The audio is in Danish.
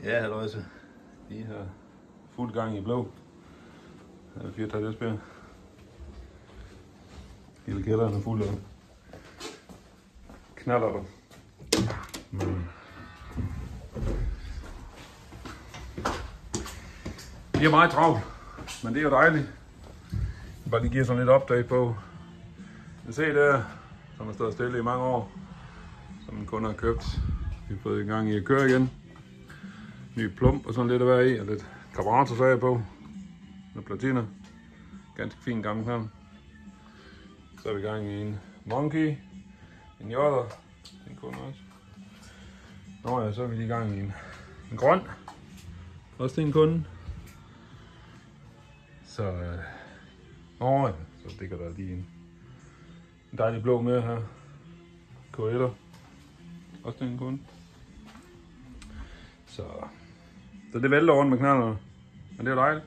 Ja, halløjse. De har fuld gang i blå. Der er 4 Esbjerg. Hele kælderen er fuld af knaller der. Det er meget travlt, men det er jo dejligt. Jeg bare lige give sådan lidt update på. Jeg ser der, som har stået stille i mange år, som en kunde har købt. Vi har fået i gang i at køre igen. Ny plump og sådan lidt at være i, og lidt karburator sagde jeg på. Med platina. Ganske fin gammel her. Så er vi i gang i en Monkey. En Jotter. En kunde også. Nå ja, så er vi lige i gang i en grøn. Også til en kunde. Så ja, så stikker der lige en dejlig blå med her. K1'er. Også til en kunde. Så det vælter rundt med knallerne. Men det er dejligt.